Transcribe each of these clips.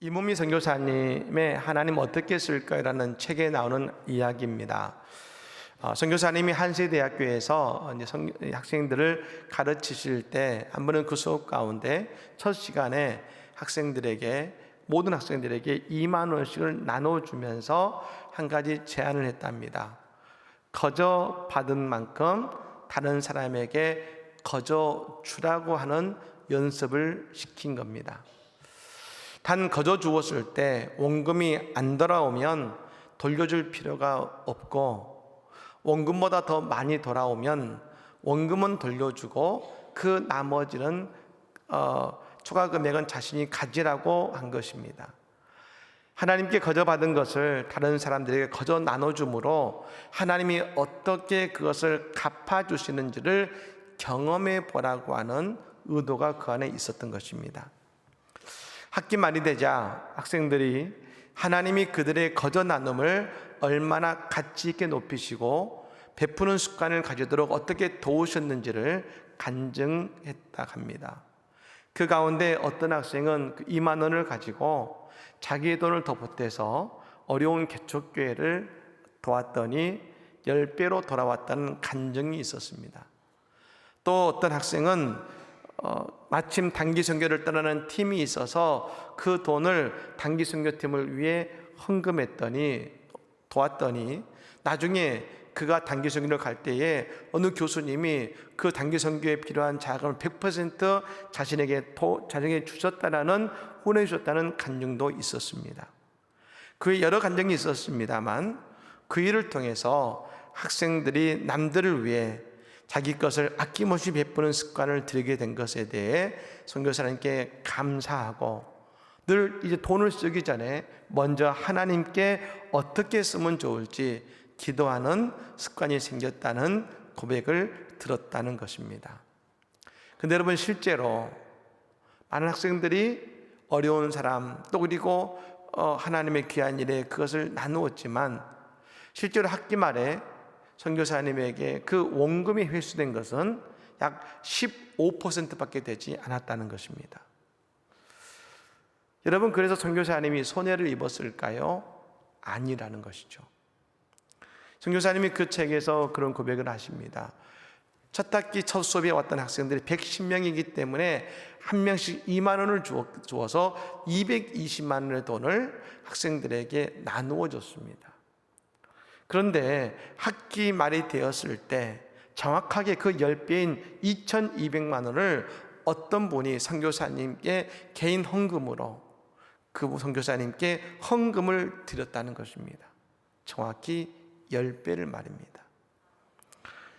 이문미 선교사님의 하나님 어떻게 쓸까라는 책에 나오는 이야기입니다. 선교사님이 한세대학교에서 학생들을 가르치실 때 한 번은 그 수업 가운데 첫 시간에 모든 학생들에게 2만 원씩을 나눠주면서 한 가지 제안을 했답니다. 거저 받은 만큼 다른 사람에게 거저 주라고 하는 연습을 시킨 겁니다. 단 거저 주었을 때 원금이 안 돌아오면 돌려줄 필요가 없고, 원금보다 더 많이 돌아오면 원금은 돌려주고 그 나머지는 추가 금액은 자신이 가지라고 한 것입니다. 하나님께 거저 받은 것을 다른 사람들에게 거저 나눠줌으로 하나님이 어떻게 그것을 갚아주시는지를 경험해 보라고 하는 의도가 그 안에 있었던 것입니다. 학기 말이 되자 학생들이 하나님이 그들의 거저 나눔을 얼마나 가치 있게 높이시고 베푸는 습관을 가지도록 어떻게 도우셨는지를 간증했다 합니다. 그 가운데 어떤 학생은 2만 원을 가지고 자기의 돈을 더 보태서 어려운 개척교회를 도왔더니 10배로 돌아왔다는 간증이 있었습니다. 또 어떤 학생은 마침 단기 선교를 떠나는 팀이 있어서 그 돈을 단기 선교팀을 위해 헌금했더니 도왔더니 나중에 그가 단기 선교를 갈 때에 어느 교수님이 그 단기 선교에 필요한 자금을 100% 자신에게 주셨다라는 후원해 주셨다는 간증도 있었습니다. 그 여러 간증이 있었습니다만 그 일을 통해서 학생들이 남들을 위해 자기 것을 아낌없이 베푸는 습관을 들이게 된 것에 대해 선교사님께 감사하고 늘 이제 돈을 쓰기 전에 먼저 하나님께 어떻게 쓰면 좋을지 기도하는 습관이 생겼다는 고백을 들었다는 것입니다. 근데 여러분, 실제로 많은 학생들이 어려운 사람 또 그리고 하나님의 귀한 일에 그것을 나누었지만 실제로 학기 말에 선교사님에게 그 원금이 회수된 것은 약 15%밖에 되지 않았다는 것입니다. 여러분, 그래서 선교사님이 손해를 입었을까요? 아니라는 것이죠. 선교사님이 그 책에서 그런 고백을 하십니다. 첫 학기 첫 수업에 왔던 학생들이 110명이기 때문에 한 명씩 2만 원을 주어서 220만 원의 돈을 학생들에게 나누어 줬습니다. 그런데 학기 말이 되었을 때 정확하게 그 10배인 2200만 원을 어떤 분이 선교사님께 개인 헌금으로 그 선교사님께 헌금을 드렸다는 것입니다. 정확히 10배를 말입니다.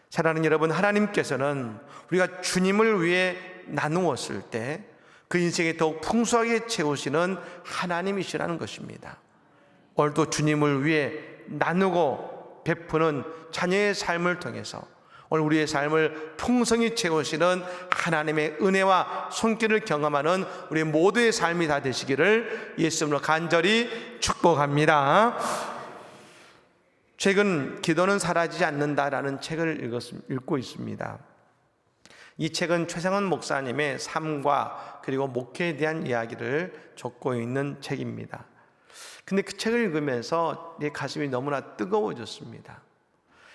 사랑하는 여러분, 하나님께서는 우리가 주님을 위해 나누었을 때 그 인생에 더욱 풍성하게 채우시는 하나님이시라는 것입니다. 오늘도 주님을 위해 나누고 베푸는 자녀의 삶을 통해서 오늘 우리의 삶을 풍성히 채우시는 하나님의 은혜와 손길을 경험하는 우리 모두의 삶이 다 되시기를 예수님으로 간절히 축복합니다. 최근 기도는 사라지지 않는다라는 책을 읽고 있습니다. 이 책은 최상원 목사님의 삶과 그리고 목회에 대한 이야기를 적고 있는 책입니다. 근데 그 책을 읽으면서 내 가슴이 너무나 뜨거워졌습니다.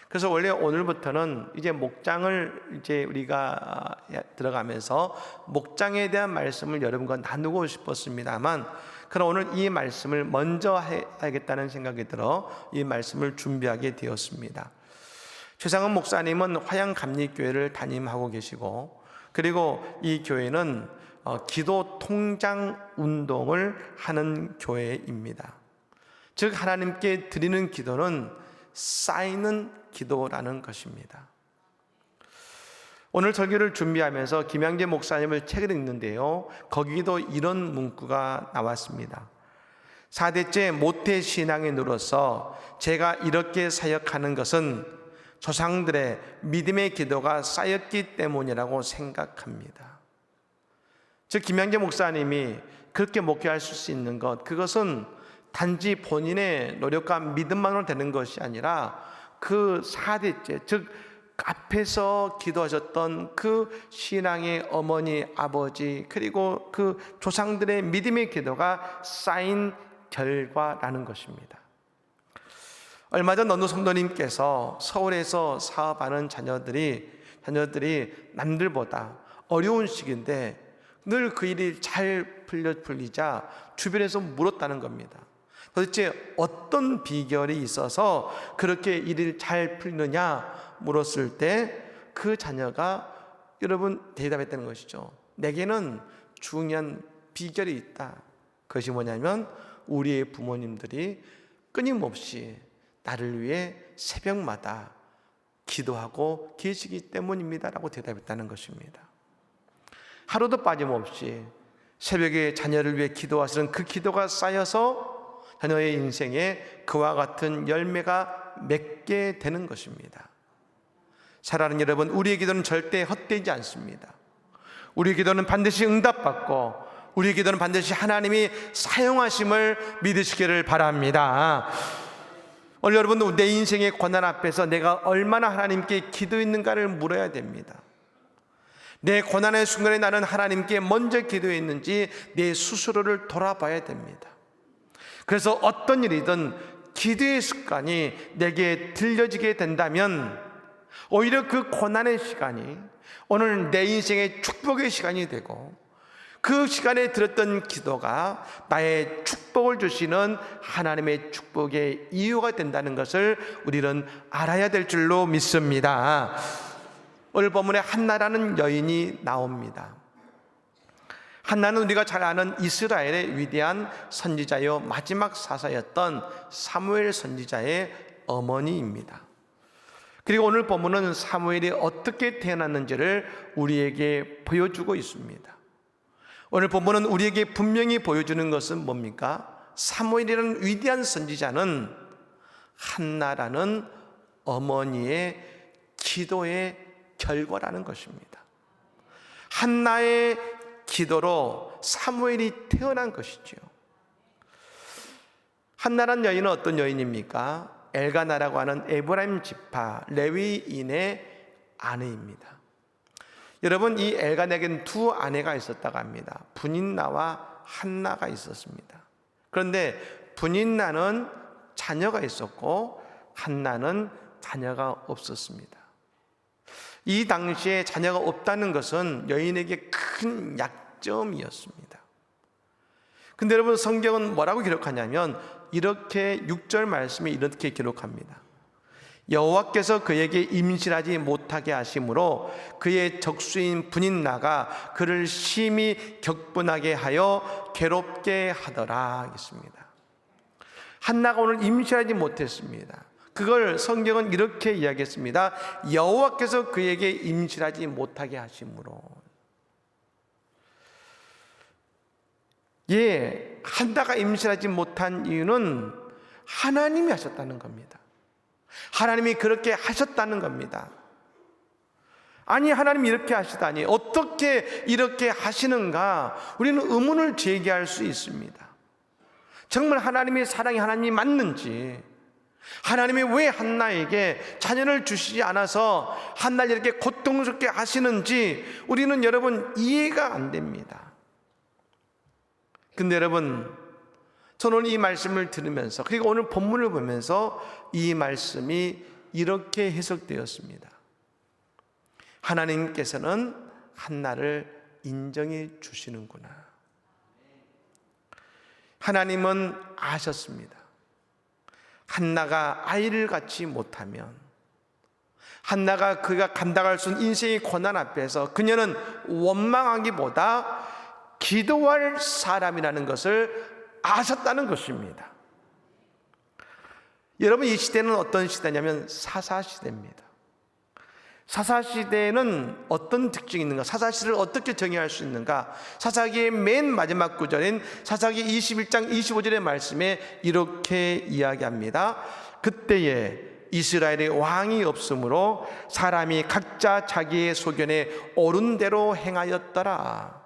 그래서 원래 오늘부터는 이제 목장을 우리가 들어가면서 목장에 대한 말씀을 여러분과 나누고 싶었습니다만, 그럼 오늘 이 말씀을 먼저 해야겠다는 생각이 들어 이 말씀을 준비하게 되었습니다. 최상원 목사님은 화양감리교회를 담임하고 계시고, 그리고 이 교회는 기도 통장 운동을 하는 교회입니다. 즉 하나님께 드리는 기도는 쌓이는 기도라는 것입니다. 오늘 설교를 준비하면서 김양재 목사님의 책을 읽는데요, 거기도 이런 문구가 나왔습니다. 4대째 모태신앙에 누려서 제가 이렇게 사역하는 것은 조상들의 믿음의 기도가 쌓였기 때문이라고 생각합니다. 즉 김양재 목사님이 그렇게 목회할 수 있는 것, 그것은 단지 본인의 노력과 믿음만으로 되는 것이 아니라 그 4대째, 즉 앞에서 기도하셨던 그 신앙의 어머니, 아버지, 그리고 그 조상들의 믿음의 기도가 쌓인 결과라는 것입니다. 얼마 전 어느 성도님께서 서울에서 사업하는 자녀들이 남들보다 어려운 시기인데 늘 그 일이 잘 풀리자 주변에서 물었다는 겁니다. 도대체 어떤 비결이 있어서 그렇게 일이 잘 풀리느냐 물었을 때 그 자녀가 여러분 대답했다는 것이죠. 내게는 중요한 비결이 있다. 그것이 뭐냐면 우리의 부모님들이 끊임없이 나를 위해 새벽마다 기도하고 계시기 때문입니다 라고 대답했다는 것입니다. 하루도 빠짐없이 새벽에 자녀를 위해 기도하시는 그 기도가 쌓여서 자녀의 인생에 그와 같은 열매가 맺게 되는 것입니다. 사랑하는 여러분, 우리의 기도는 절대 헛되지 않습니다. 우리의 기도는 반드시 응답받고 우리의 기도는 반드시 하나님이 사용하심을 믿으시기를 바랍니다. 오늘 여러분도 내 인생의 고난 앞에서 내가 얼마나 하나님께 기도했는가를 물어야 됩니다. 내 고난의 순간에 나는 하나님께 먼저 기도했는지 내 스스로를 돌아봐야 됩니다. 그래서 어떤 일이든 기도의 습관이 내게 들려지게 된다면 오히려 그 고난의 시간이 오늘 내 인생의 축복의 시간이 되고 그 시간에 들었던 기도가 나의 축복을 주시는 하나님의 축복의 이유가 된다는 것을 우리는 알아야 될 줄로 믿습니다. 오늘 본문에 한나라는 여인이 나옵니다. 한나는 우리가 잘 아는 이스라엘의 위대한 선지자요 마지막 사사였던 사무엘 선지자의 어머니입니다. 그리고 오늘 본문은 사무엘이 어떻게 태어났는지를 우리에게 보여주고 있습니다. 오늘 본문은 우리에게 분명히 보여주는 것은 뭡니까? 사무엘이라는 위대한 선지자는 한나라는 어머니의 기도의 결과라는 것입니다. 한나의 기도로 사무엘이 태어난 것이죠. 한나라는 여인은 어떤 여인입니까? 엘가나라고 하는 에브라임 지파 레위인의 아내입니다. 여러분, 이 엘가나에게는 두 아내가 있었다고 합니다. 분인나와 한나가 있었습니다. 그런데 분인나는 자녀가 있었고 한나는 자녀가 없었습니다. 이 당시에 자녀가 없다는 것은 여인에게 큰 약점이었습니다. 근데 여러분, 성경은 뭐라고 기록하냐면 이렇게 6절 말씀에 이렇게 기록합니다. 여호와께서 그에게 임신하지 못하게 하심으로 그의 적수인 분인나가 그를 심히 격분하게 하여 괴롭게 하더라 했습니다. 한나가 오늘 임신하지 못했습니다. 그걸 성경은 이렇게 이야기했습니다. 여호와께서 그에게 임신하지 못하게 하심으로. 한나가 임신하지 못한 이유는 하나님이 하셨다는 겁니다. 하나님이 그렇게 하셨다는 겁니다. 아니, 하나님이 이렇게 하시다니 어떻게 이렇게 하시는가 우리는 의문을 제기할 수 있습니다. 정말 하나님의 사랑이 하나님이 맞는지, 하나님이 왜 한나에게 자녀를 주시지 않아서 한나를 이렇게 고통스럽게 하시는지 우리는 여러분 이해가 안 됩니다. 근데 여러분, 저는 이 말씀을 들으면서 그리고 오늘 본문을 보면서 이 말씀이 이렇게 해석되었습니다. 하나님께서는 한나를 인정해 주시는구나. 하나님은 아셨습니다. 한나가 아이를 갖지 못하면, 한나가 그가 감당할 수 있는 인생의 고난 앞에서 그녀는 원망하기보다 기도할 사람이라는 것을 아셨다는 것입니다. 여러분, 이 시대는 어떤 시대냐면 사사시대입니다. 사사시대에는 어떤 특징이 있는가? 사사시대를 어떻게 정의할 수 있는가? 사사기의 맨 마지막 구절인 사사기 21장 25절의 말씀에 이렇게 이야기합니다. 그때에 이스라엘의 왕이 없으므로 사람이 각자 자기의 소견에 옳은 대로 행하였더라.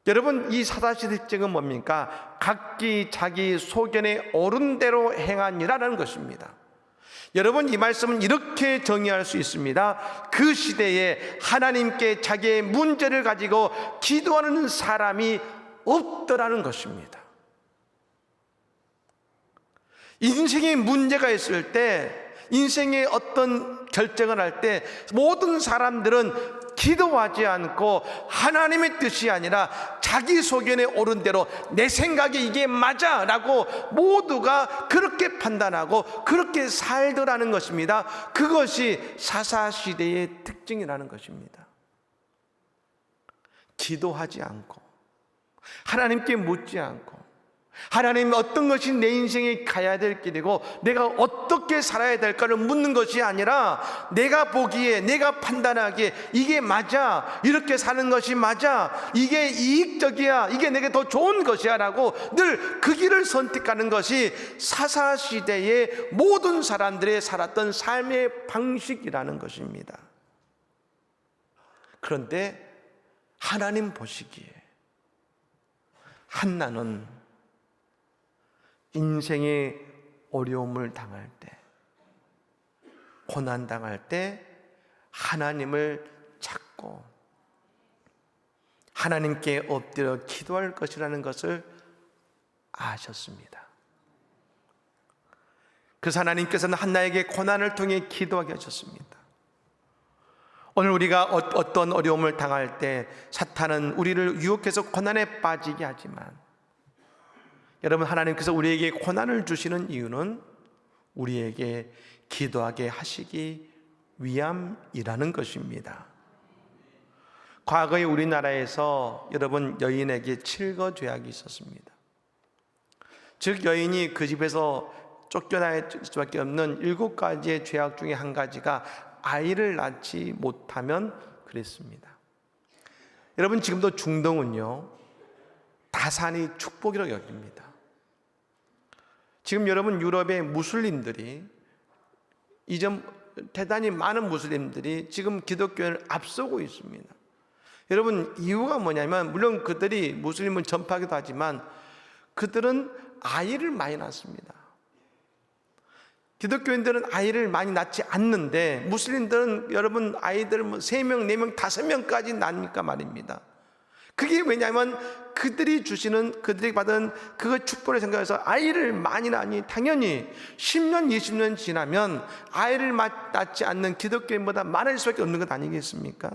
여러분, 이 사사시대 특징은 뭡니까? 각기 자기 소견에 옳은 대로 행하니라는 것입니다. 여러분, 이 말씀은 이렇게 정의할 수 있습니다. 그 시대에 하나님께 자기의 문제를 가지고 기도하는 사람이 없더라는 것입니다. 인생에 문제가 있을 때, 인생의 어떤 결정을 할 때 모든 사람들은 기도하지 않고 하나님의 뜻이 아니라 자기 소견에 오른 대로 내 생각에 이게 맞아 라고 모두가 그렇게 판단하고 그렇게 살더라는 것입니다. 그것이 사사시대의 특징이라는 것입니다. 기도하지 않고 하나님께 묻지 않고 하나님 어떤 것이 내 인생에 가야 될 길이고 내가 어떻게 살아야 될까를 묻는 것이 아니라 내가 보기에, 내가 판단하기에 이게 맞아, 이렇게 사는 것이 맞아, 이게 이익적이야, 이게 내게 더 좋은 것이야 라고 늘 그 길을 선택하는 것이 사사시대의 모든 사람들의 살았던 삶의 방식이라는 것입니다. 그런데 하나님 보시기에 한나는 인생의 어려움을 당할 때, 고난 당할 때 하나님을 찾고 하나님께 엎드려 기도할 것이라는 것을 아셨습니다. 그래서 하나님께서는 한나에게 고난을 통해 기도하게 하셨습니다. 오늘 우리가 어떤 어려움을 당할 때 사탄은 우리를 유혹해서 고난에 빠지게 하지만, 여러분, 하나님께서 우리에게 고난을 주시는 이유는 우리에게 기도하게 하시기 위함이라는 것입니다. 과거에 우리나라에서 여러분, 여인에게 칠거 죄악이 있었습니다. 즉 여인이 그 집에서 쫓겨날 수밖에 없는 7가지의 죄악 중에 한 가지가 아이를 낳지 못하면 그랬습니다. 여러분, 지금도 중동은요 다산이 축복이라고 여깁니다. 지금 여러분, 유럽의 무슬림들이, 이전 대단히 많은 무슬림들이 지금 기독교를 앞서고 있습니다. 여러분, 이유가 뭐냐면, 물론 그들이 무슬림을 전파하기도 하지만 그들은 아이를 많이 낳습니다. 기독교인들은 아이를 많이 낳지 않는데 무슬림들은 여러분 아이들을 3명, 4명, 5명까지 낳으니까 말입니다. 그게 왜냐하면 그들이 주시는, 그들이 받은 그 축복을 생각해서 아이를 많이 낳으니 당연히 10년, 20년 지나면 아이를 낳지 않는 기독교인보다 많을 수밖에 없는 것 아니겠습니까?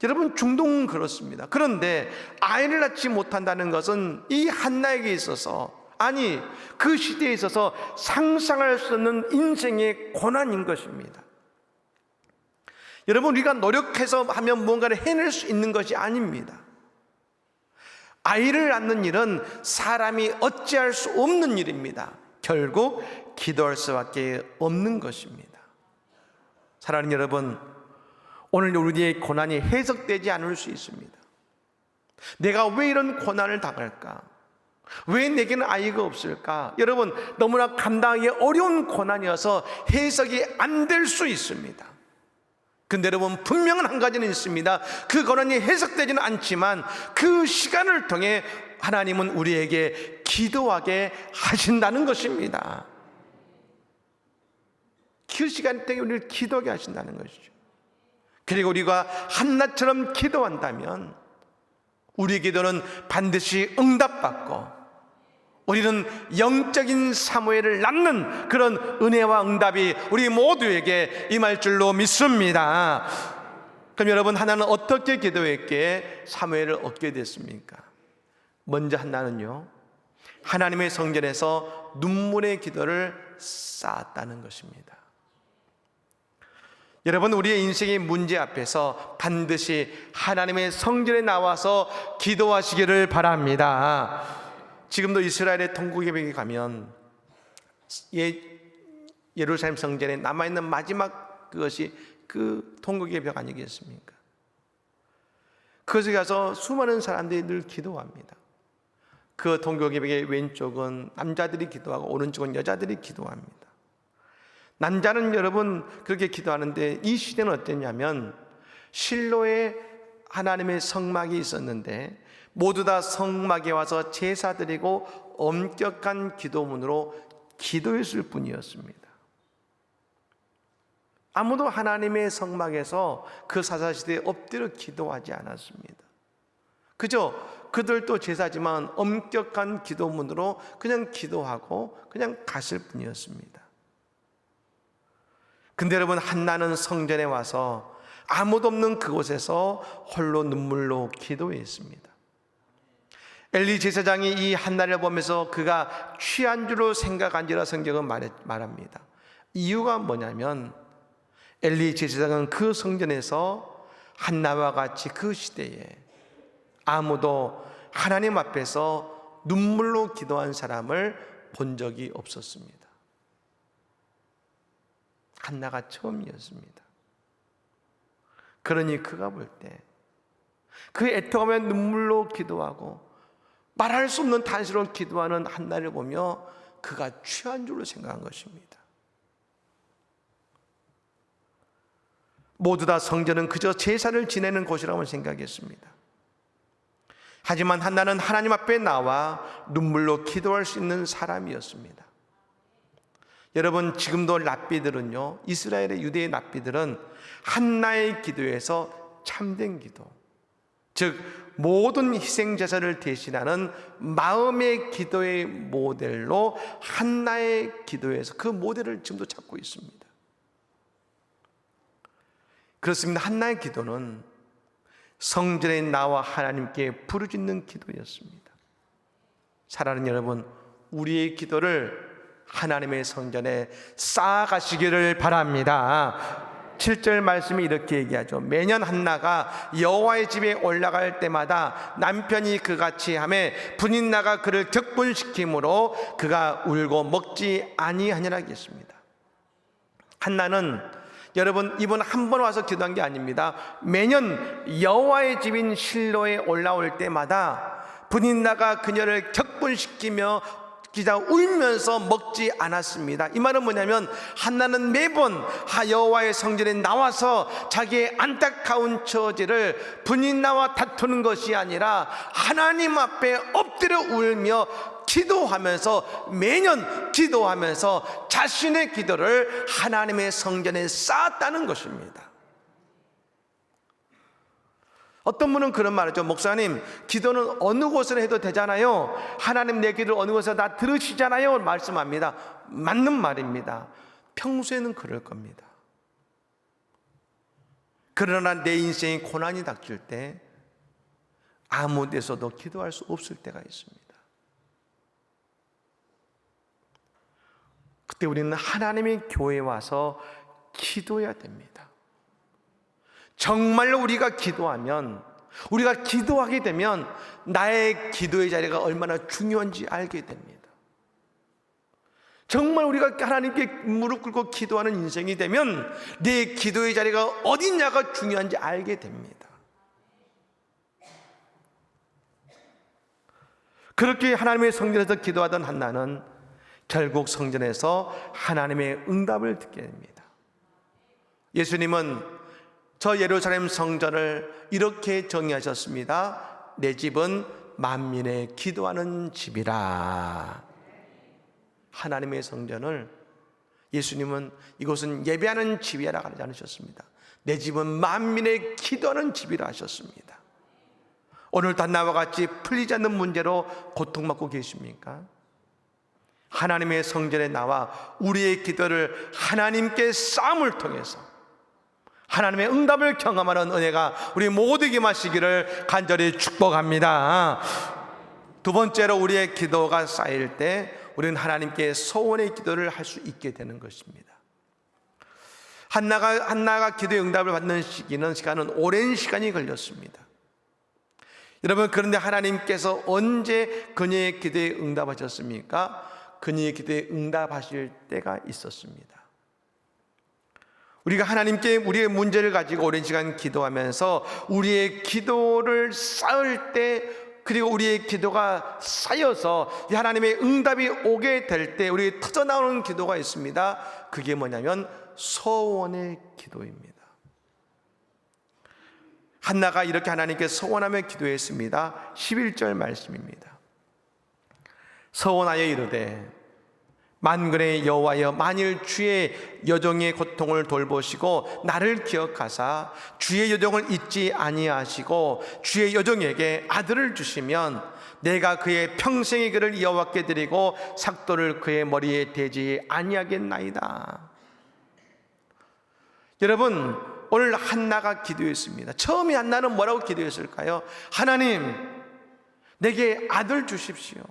여러분, 중동은 그렇습니다. 그런데 아이를 낳지 못한다는 것은 이 한나에게 있어서, 아니 그 시대에 있어서 상상할 수 없는 인생의 고난인 것입니다. 여러분, 우리가 노력해서 하면 무언가를 해낼 수 있는 것이 아닙니다. 아이를 낳는 일은 사람이 어찌할 수 없는 일입니다. 결국 기도할 수밖에 없는 것입니다. 사랑하는 여러분, 오늘 우리의 고난이 해석되지 않을 수 있습니다. 내가 왜 이런 고난을 당할까? 왜 내게는 아이가 없을까? 여러분, 너무나 감당하기 어려운 고난이어서 해석이 안 될 수 있습니다. 근데 여러분, 분명한 한 가지는 있습니다. 그 고난이 해석되지는 않지만 그 시간을 통해 하나님은 우리에게 기도하게 하신다는 것입니다. 그 시간 때문에 우리를 기도하게 하신다는 것이죠. 그리고 우리가 한나처럼 기도한다면 우리의 기도는 반드시 응답받고 우리는 영적인 사무엘을 낳는 그런 은혜와 응답이 우리 모두에게 임할 줄로 믿습니다. 그럼 여러분, 하나는 어떻게 기도했기에 사무엘을 얻게 됐습니까? 먼저 한나는요, 하나님의 성전에서 눈물의 기도를 쌓았다는 것입니다. 여러분, 우리의 인생의 문제 앞에서 반드시 하나님의 성전에 나와서 기도하시기를 바랍니다. 지금도 이스라엘의 통곡예배에 가면 예루살렘 성전에 남아있는 마지막 그것이 그 통곡예배 아니겠습니까? 그것에 가서 수많은 사람들이 늘 기도합니다. 그 통곡예배의 왼쪽은 남자들이 기도하고 오른쪽은 여자들이 기도합니다. 남자는 여러분 그렇게 기도하는데, 이 시대는 어땠냐면 실로에 하나님의 성막이 있었는데 모두 다 성막에 와서 제사 드리고 엄격한 기도문으로 기도했을 뿐이었습니다. 아무도 하나님의 성막에서 그 사사시대에 엎드려 기도하지 않았습니다. 그저 그들도 제사지만 엄격한 기도문으로 그냥 기도하고 그냥 갔을 뿐이었습니다. 근데 여러분, 한나는 성전에 와서 아무도 없는 그곳에서 홀로 눈물로 기도했습니다. 엘리 제사장이 이 한나를 보면서 그가 취한 줄로 생각한지라 성경은 말합니다. 이유가 뭐냐면 엘리 제사장은 그 성전에서 한나와 같이 그 시대에 아무도 하나님 앞에서 눈물로 기도한 사람을 본 적이 없었습니다. 한나가 처음이었습니다. 그러니 그가 볼 때 그 애통하며 눈물로 기도하고 말할 수 없는 탄식으로 기도하는 한나를 보며 그가 취한 줄로 생각한 것입니다. 모두 다 성전은 그저 제사를 지내는 곳이라고 생각했습니다. 하지만 한나는 하나님 앞에 나와 눈물로 기도할 수 있는 사람이었습니다. 여러분, 지금도 랍비들은요, 이스라엘의 유대의 랍비들은 한나의 기도에서 참된 기도, 즉 모든 희생제사를 대신하는 마음의 기도의 모델로 한나의 기도에서 그 모델을 지금도 찾고 있습니다. 그렇습니다. 한나의 기도는 성전에 나와 하나님께 부르짖는 기도였습니다. 사랑하는 여러분, 우리의 기도를 하나님의 성전에 쌓아가시기를 바랍니다. 7절 말씀이 이렇게 얘기하죠. 매년 한나가 여호와의 집에 올라갈 때마다 남편이 그같이 하매 분이 나가 그를 격분시키므로 그가 울고 먹지 아니하니라 했습니다. 한나는 여러분, 이번 한 번 와서 기도한 게 아닙니다. 매년 여호와의 집인 실로에 올라올 때마다 분이 나가 그녀를 격분시키며 기자 울면서 먹지 않았습니다. 이 말은 뭐냐면 한나는 매번 여호와의 성전에 나와서 자기의 안타까운 처지를 분인나와 다투는 것이 아니라 하나님 앞에 엎드려 울며 기도하면서, 매년 기도하면서 자신의 기도를 하나님의 성전에 쌓았다는 것입니다. 어떤 분은 그런 말을 하죠. 목사님, 기도는 어느 곳을 해도 되잖아요. 하나님 내 기도를 어느 곳에서 다 들으시잖아요. 말씀합니다. 맞는 말입니다. 평소에는 그럴 겁니다. 그러나 내 인생에 고난이 닥칠 때 아무 데서도 기도할 수 없을 때가 있습니다. 그때 우리는 하나님의 교회에 와서 기도해야 됩니다. 정말로 우리가 기도하면, 우리가 기도하게 되면 나의 기도의 자리가 얼마나 중요한지 알게 됩니다. 정말 우리가 하나님께 무릎 꿇고 기도하는 인생이 되면 내 기도의 자리가 어디냐가 중요한지 알게 됩니다. 그렇게 하나님의 성전에서 기도하던 한나는 결국 성전에서 하나님의 응답을 듣게 됩니다. 예수님은 저 예루살렘 성전을 이렇게 정의하셨습니다. 내 집은 만민의 기도하는 집이라. 하나님의 성전을 예수님은 이곳은 예배하는 집이라 하지 않으셨습니다. 내 집은 만민의 기도하는 집이라 하셨습니다. 오늘도 나와 같이 풀리지 않는 문제로 고통받고 계십니까? 하나님의 성전에 나와 우리의 기도를 하나님께 싸움을 통해서 하나님의 응답을 경험하는 은혜가 우리 모두에게 마시기를 간절히 축복합니다. 두 번째로, 우리의 기도가 쌓일 때 우리는 하나님께 소원의 기도를 할 수 있게 되는 것입니다. 한나가 기도의 응답을 받는 시간은 오랜 시간이 걸렸습니다. 여러분, 그런데 하나님께서 언제 그녀의 기도에 응답하셨습니까? 그녀의 기도에 응답하실 때가 있었습니다. 우리가 하나님께 우리의 문제를 가지고 오랜 시간 기도하면서 우리의 기도를 쌓을 때, 그리고 우리의 기도가 쌓여서 하나님의 응답이 오게 될 때 우리 터져나오는 기도가 있습니다. 그게 뭐냐면 소원의 기도입니다. 한나가 이렇게 하나님께 소원하며 기도했습니다. 11절 말씀입니다. 소원하여 이르되 만군의 여호와여, 만일 주의 여종의 고통을 돌보시고 나를 기억하사 주의 여종을 잊지 아니하시고 주의 여종에게 아들을 주시면 내가 그의 평생의 길을 여호와께 드리고 삭도를 그의 머리에 대지 아니하겠나이다. 여러분, 오늘 한나가 기도했습니다. 처음에 한나는 뭐라고 기도했을까요? 하나님, 내게 아들 주십시오.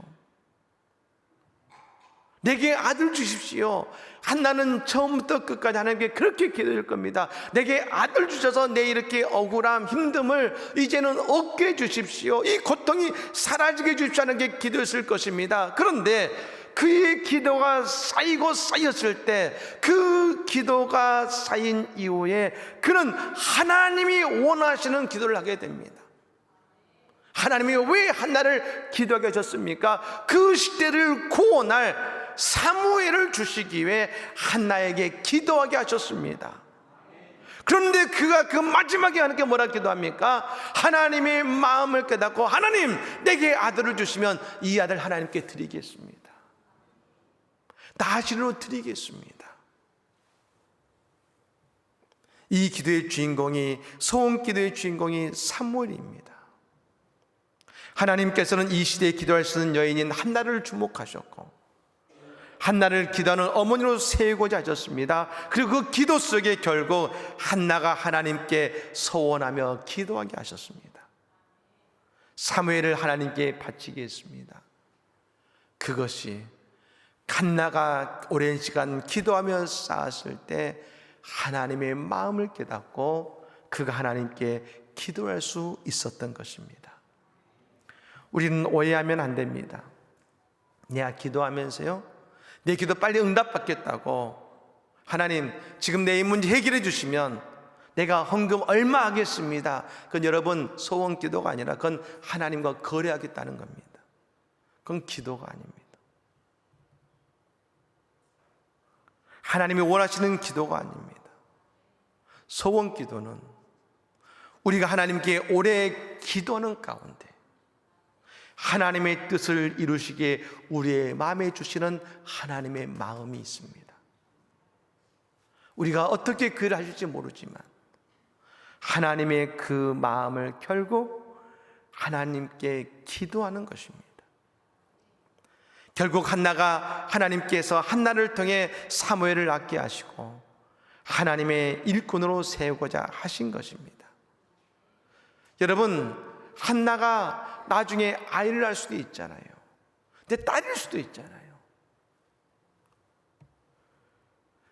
내게 아들 주십시오. 한나는 처음부터 끝까지 하나님께 그렇게 기도할 겁니다. 내게 아들 주셔서 내 이렇게 억울함, 힘듦을 이제는 없게 해주십시오. 이 고통이 사라지게 해주십시오 하는 게 기도였을 것입니다. 그런데 그의 기도가 쌓이고 쌓였을 때, 그 기도가 쌓인 이후에 그는 하나님이 원하시는 기도를 하게 됩니다. 하나님이 왜 한나를 기도하게 하셨습니까? 그 시대를 구원할 사무엘을 주시기 위해 한나에게 기도하게 하셨습니다. 그런데 그가 그 마지막에 하나님께 뭐라 기도합니까? 하나님의 마음을 깨닫고, 하나님, 내게 아들을 주시면 이 아들 하나님께 드리겠습니다. 나시로 드리겠습니다. 이 기도의 주인공이, 소원 기도의 주인공이 사무엘입니다. 하나님께서는 이 시대에 기도할 수 있는 여인인 한나를 주목하셨고, 한나를 기도하는 어머니로 세우고자 하셨습니다. 그리고 그 기도 속에 결국 한나가 하나님께 소원하며 기도하게 하셨습니다. 사무엘을 하나님께 바치게 했습니다. 그것이 한나가 오랜 시간 기도하며 쌓았을 때 하나님의 마음을 깨닫고 그가 하나님께 기도할 수 있었던 것입니다. 우리는 오해하면 안 됩니다. 내가 기도하면서요, 내 기도 빨리 응답받겠다고, 하나님 지금 내 이 문제 해결해 주시면 내가 헌금 얼마 하겠습니다. 그건 여러분 소원 기도가 아니라 그건 하나님과 거래하겠다는 겁니다. 그건 기도가 아닙니다. 하나님이 원하시는 기도가 아닙니다. 소원 기도는 우리가 하나님께 오래 기도하는 가운데 하나님의 뜻을 이루시기에 우리의 마음에 주시는 하나님의 마음이 있습니다. 우리가 어떻게 그 일을 하실지 모르지만 하나님의 그 마음을 결국 하나님께 기도하는 것입니다. 결국 한나가 하나님께서 한나를 통해 사무엘을 낳게 하시고 하나님의 일꾼으로 세우고자 하신 것입니다. 여러분, 한나가 나중에 아이를 낳을 수도 있잖아요. 근데 딸일 수도 있잖아요.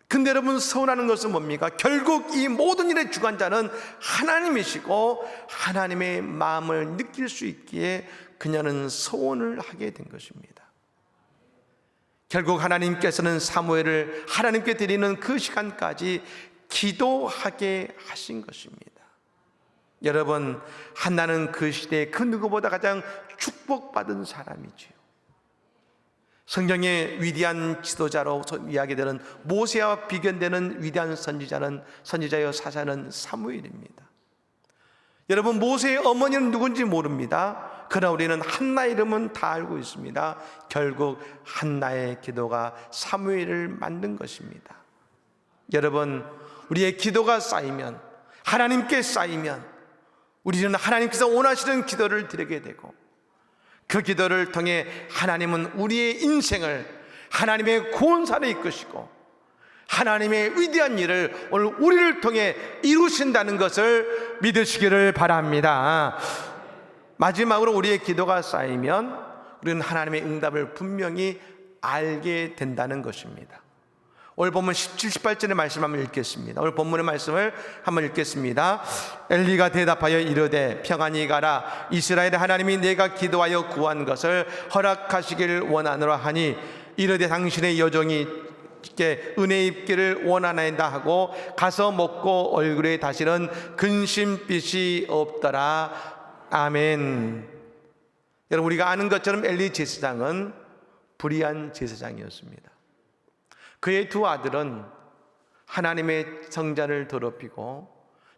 근데 여러분, 서운하는 것은 뭡니까? 결국 이 모든 일의 주관자는 하나님이시고 하나님의 마음을 느낄 수 있기에 그녀는 소원을 하게 된 것입니다. 결국 하나님께서는 사무엘을 하나님께 드리는 그 시간까지 기도하게 하신 것입니다. 여러분, 한나는 그 시대에 그 누구보다 가장 축복받은 사람이지요. 성경의 위대한 지도자로 이야기되는 모세와 비견되는 위대한 선지자여 사자는 사무엘입니다. 여러분, 모세의 어머니는 누군지 모릅니다. 그러나 우리는 한나의 이름은 다 알고 있습니다. 결국 한나의 기도가 사무엘을 만든 것입니다. 여러분, 우리의 기도가 쌓이면, 하나님께 쌓이면 우리는 하나님께서 원하시는 기도를 드리게 되고, 그 기도를 통해 하나님은 우리의 인생을 하나님의 구원사로 이끄시고 하나님의 위대한 일을 오늘 우리를 통해 이루신다는 것을 믿으시기를 바랍니다. 마지막으로 우리의 기도가 쌓이면 우리는 하나님의 응답을 분명히 알게 된다는 것입니다. 오늘 본문 17, 18절의 말씀 한번 읽겠습니다. 오늘 본문의 말씀을 한번 읽겠습니다. 엘리가 대답하여 이르되 평안히 가라. 이스라엘의 하나님이 내가 기도하여 구한 것을 허락하시기를 원하노라 하니 이르되 당신의 여종이 은혜 입기를 원하나이다 하고 가서 먹고 얼굴에 다시는 근심빛이 없더라. 아멘. 여러분, 우리가 아는 것처럼 엘리 제사장은 불의한 제사장이었습니다. 그의 두 아들은 하나님의 성전을 더럽히고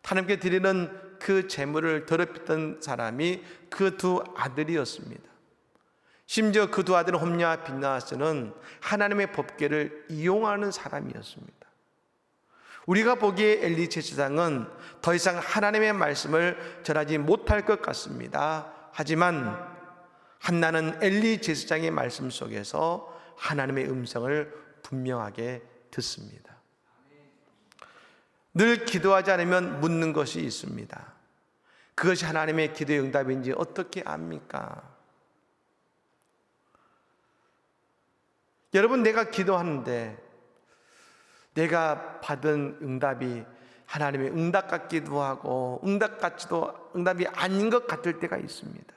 하나님께 드리는 그 제물을 더럽혔던 사람이 그 두 아들이었습니다. 심지어 그 두 아들은 홈리와 빈나하스는 하나님의 법궤를 이용하는 사람이었습니다. 우리가 보기에 엘리 제사장은 더 이상 하나님의 말씀을 전하지 못할 것 같습니다. 하지만 한나는 엘리 제사장의 말씀 속에서 하나님의 음성을 분명하게 듣습니다. 늘 기도하지 않으면 묻는 것이 있습니다. 그것이 하나님의 기도의 응답인지 어떻게 압니까? 여러분, 내가 기도하는데 내가 받은 응답이 하나님의 응답 같기도 하고 응답 같지도 응답이 아닌 것 같을 때가 있습니다.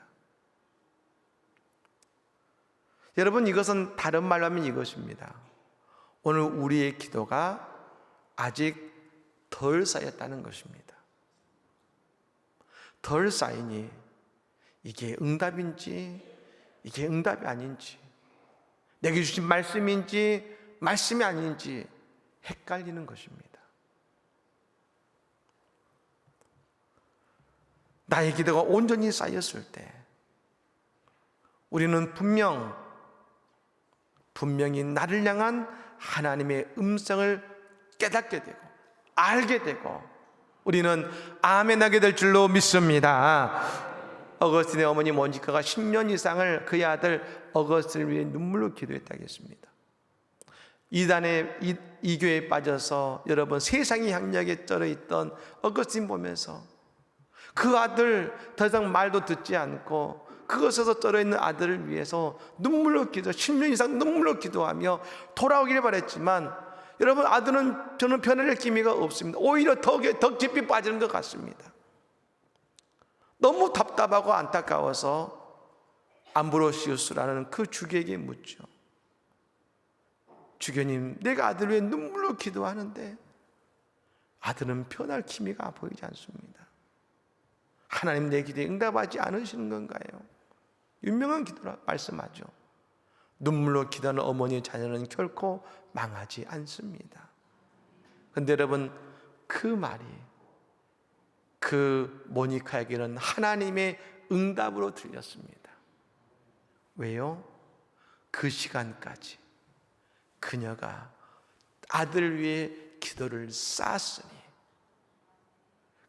여러분, 이것은 다른 말로 하면 이것입니다. 오늘 우리의 기도가 아직 덜 쌓였다는 것입니다. 덜 쌓이니 이게 응답인지 이게 응답이 아닌지, 내게 주신 말씀인지 말씀이 아닌지 헷갈리는 것입니다. 나의 기도가 온전히 쌓였을 때 우리는 분명히 나를 향한 하나님의 음성을 깨닫게 되고 알게 되고 우리는 아멘하게 될 줄로 믿습니다. 어거스틴의 어머니 모니카가 10년 이상을 그의 아들 어거스틴을 위해 눈물로 기도했다고 했습니다. 이단의 이교에 빠져서 여러분 세상의 향락에 쩔어 있던 어거스틴 보면서 그 아들 더 이상 말도 듣지 않고 그것에서 쩔어 있는 아들을 위해서 눈물로 기도, 10년 이상 눈물로 기도하며 돌아오기를 바랬지만 여러분, 아들은 저는 변화될 기미가 없습니다. 오히려 더 깊이 빠지는 것 같습니다. 너무 답답하고 안타까워서 암브로시우스라는 그 주교에게 묻죠. 주교님, 내가 아들 위해 눈물로 기도하는데 아들은 변할 기미가 보이지 않습니다. 하나님 내 기도에 응답하지 않으시는 건가요? 유명한 기도라 말씀하죠. 눈물로 기도하는 어머니의 자녀는 결코 망하지 않습니다. 그런데 여러분, 그 말이 그 모니카에게는 하나님의 응답으로 들렸습니다. 왜요? 그 시간까지 그녀가 아들을 위해 기도를 쌓았으니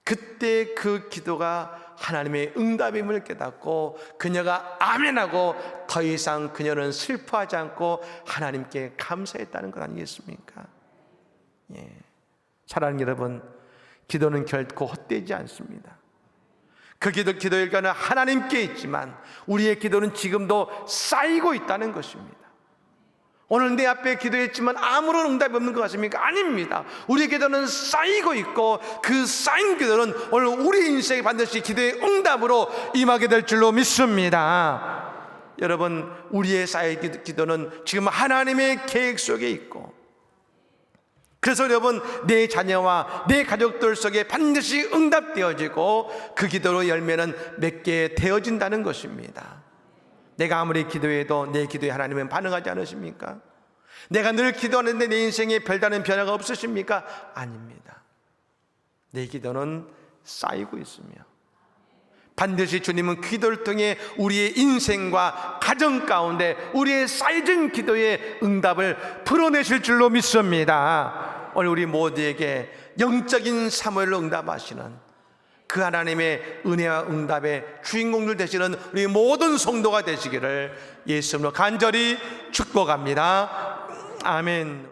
그때 그 기도가 하나님의 응답임을 깨닫고 그녀가 아멘하고 더 이상 그녀는 슬퍼하지 않고 하나님께 감사했다는 것 아니겠습니까? 예. 사랑하는 여러분, 기도는 결코 헛되지 않습니다. 그 기도의 결과는 하나님께 있지만 우리의 기도는 지금도 쌓이고 있다는 것입니다. 오늘 내 앞에 기도했지만 아무런 응답이 없는 것 같습니까? 아닙니다. 우리의 기도는 쌓이고 있고 그 쌓인 기도는 오늘 우리 인생에 반드시 기도의 응답으로 임하게 될 줄로 믿습니다. 여러분, 우리의 쌓인 기도는 지금 하나님의 계획 속에 있고, 그래서 여러분, 내 자녀와 내 가족들 속에 반드시 응답되어지고 그 기도로 열매는 맺게 되어진다는 것입니다. 내가 아무리 기도해도 내 기도에 하나님은 반응하지 않으십니까? 내가 늘 기도하는데 내 인생에 별다른 변화가 없으십니까? 아닙니다. 내 기도는 쌓이고 있으며 반드시 주님은 기도를 통해 우리의 인생과 가정 가운데 우리의 쌓여진 기도의 응답을 풀어내실 줄로 믿습니다. 오늘 우리 모두에게 영적인 사무엘로 응답하시는 그 하나님의 은혜와 응답의 주인공들 되시는 우리 모든 성도가 되시기를 예수님으로 간절히 축복합니다. 아멘.